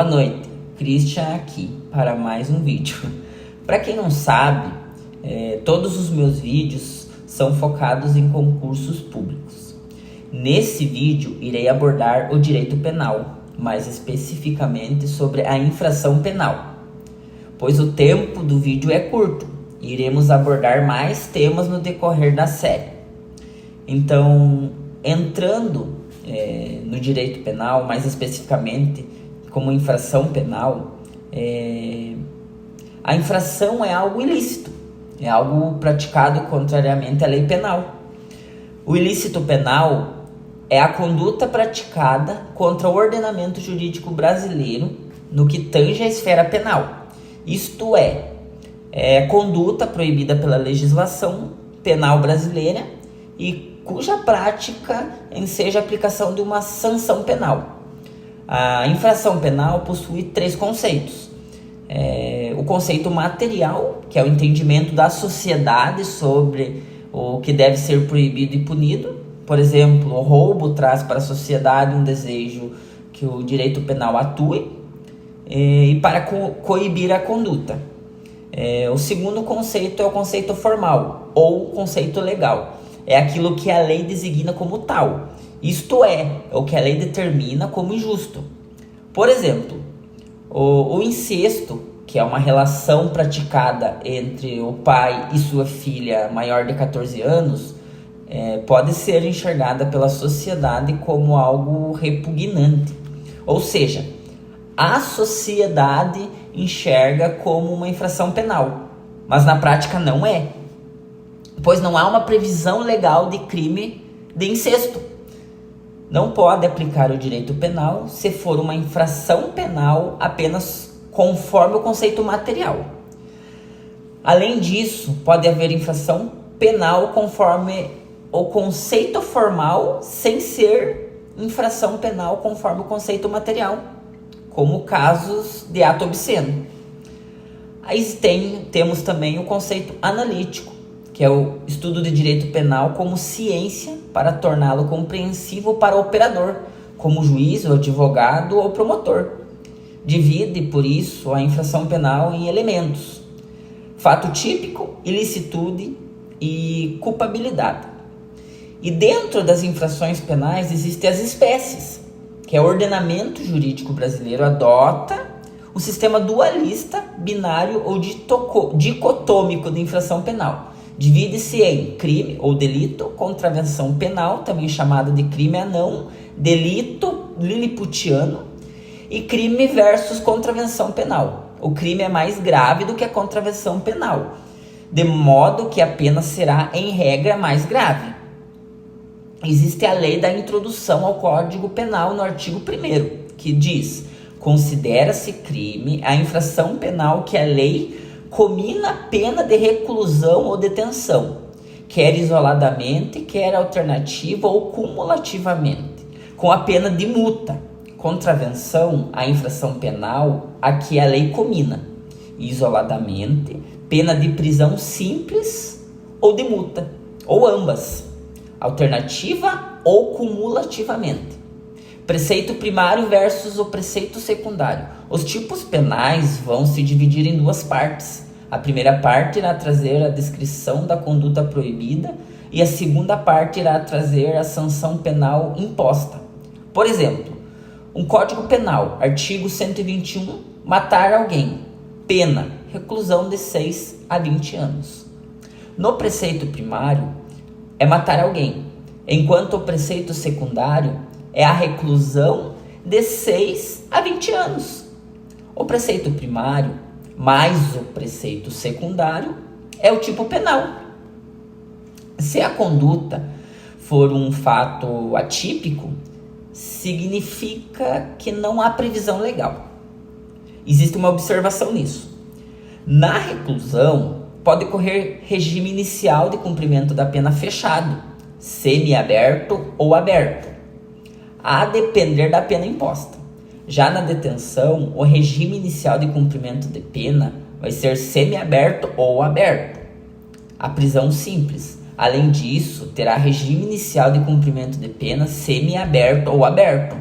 Boa noite, Christian aqui para mais um vídeo. Para quem não sabe, todos os meus vídeos são focados em concursos públicos. Nesse vídeo irei abordar o direito penal, mais especificamente sobre a infração penal, pois o tempo do vídeo é curto e iremos abordar mais temas no decorrer da série. Então, entrando no direito penal, mais especificamente como infração penal, a infração é algo ilícito, é algo praticado contrariamente à lei penal. O ilícito penal é a conduta praticada contra o ordenamento jurídico brasileiro no que tange à esfera penal. Isto é conduta proibida pela legislação penal brasileira e cuja prática enseja a aplicação de uma sanção penal. A infração penal possui três conceitos. O conceito material, que é o entendimento da sociedade sobre o que deve ser proibido e punido. Por exemplo, o roubo traz para a sociedade um desejo que o direito penal atue e para coibir a conduta. O segundo conceito é o conceito formal ou conceito legal. É aquilo que a lei designa como tal. Isto é o que a lei determina como injusto. Por exemplo, o incesto, que é uma relação praticada entre o pai e sua filha maior de 14 anos, pode ser enxergada pela sociedade como algo repugnante. Ou seja, a sociedade enxerga como uma infração penal, mas na prática não é, pois não há uma previsão legal de crime de incesto. Não pode aplicar o direito penal se for uma infração penal apenas conforme o conceito material. Além disso, pode haver infração penal conforme o conceito formal, sem ser infração penal conforme o conceito material, como casos de ato obsceno. Aí temos também o conceito analítico, que é o estudo de direito penal como ciência para torná-lo compreensível para o operador, como juiz, ou advogado ou promotor. Divide, por isso, a infração penal em elementos: fato típico, ilicitude e culpabilidade. E dentro das infrações penais existem as espécies, que é o ordenamento jurídico brasileiro adota o sistema dualista, binário ou dicotômico de infração penal. Divide-se em crime ou delito, contravenção penal, também chamada de crime anão, delito liliputiano, e crime versus contravenção penal. O crime é mais grave do que a contravenção penal, de modo que a pena será, em regra, mais grave. Existe a lei da introdução ao Código Penal no artigo 1º, que diz: considera-se crime a infração penal que a lei comina pena de reclusão ou detenção, quer isoladamente, quer alternativa ou cumulativamente, com a pena de multa. Contravenção à infração penal a que a lei comina, isoladamente, pena de prisão simples ou de multa, ou ambas, alternativa ou cumulativamente. Preceito primário versus o preceito secundário. Os tipos penais vão se dividir em duas partes. A primeira parte irá trazer a descrição da conduta proibida e a segunda parte irá trazer a sanção penal imposta. Por exemplo, um Código Penal, artigo 121, matar alguém. Pena, reclusão de 6 a 20 anos. No preceito primário, é matar alguém, enquanto o preceito secundário é a reclusão de 6 a 20 anos. O preceito primário mais o preceito secundário é o tipo penal. Se a conduta for um fato atípico, significa que não há previsão legal. Existe uma observação nisso. Na reclusão, pode ocorrer regime inicial de cumprimento da pena fechado, semiaberto ou aberto, a depender da pena imposta. Já na detenção, o regime inicial de cumprimento de pena vai ser semiaberto ou aberto. A prisão simples, Além disso, terá regime inicial de cumprimento de pena semi-aberto ou aberto.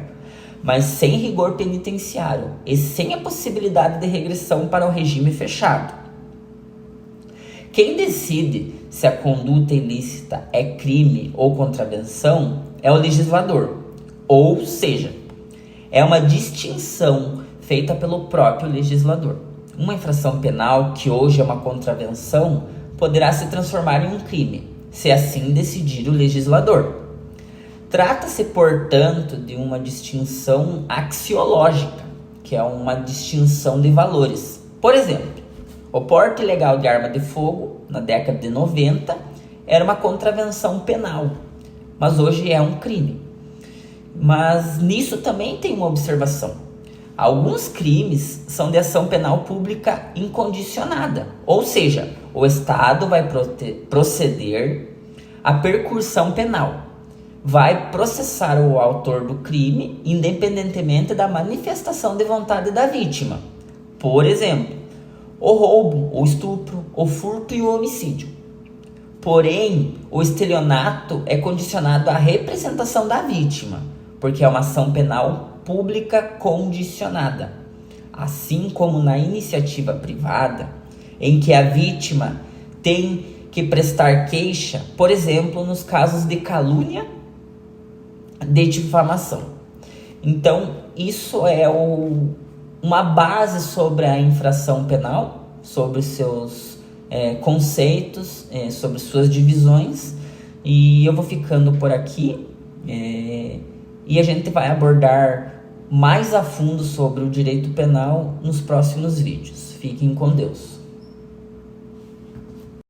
mas sem rigor penitenciário e sem a possibilidade de regressão para o regime fechado. Quem decide se a conduta ilícita é crime ou contravenção é o legislador, ou seja, é uma distinção feita pelo próprio legislador. Uma infração penal que hoje é uma contravenção poderá se transformar em um crime, se assim decidir o legislador. Trata-se, portanto, de uma distinção axiológica, que é uma distinção de valores. Por exemplo, o porte ilegal de arma de fogo, na década de 90, era uma contravenção penal, mas hoje é um crime. Mas nisso também tem uma observação. Alguns crimes são de ação penal pública incondicionada, ou seja, o Estado vai proceder à percussão penal, vai processar o autor do crime independentemente da manifestação de vontade da vítima. Por exemplo, o roubo, o estupro, o furto e o homicídio. Porém, o estelionato é condicionado à representação da vítima, porque é uma ação penal pública condicionada. Assim como na iniciativa privada, em que a vítima tem que prestar queixa, por exemplo, nos casos de calúnia, de difamação. Então, isso é uma base sobre a infração penal, sobre seus conceitos, sobre suas divisões, e eu vou ficando por aqui, e a gente vai abordar mais a fundo sobre o direito penal nos próximos vídeos. Fiquem com Deus.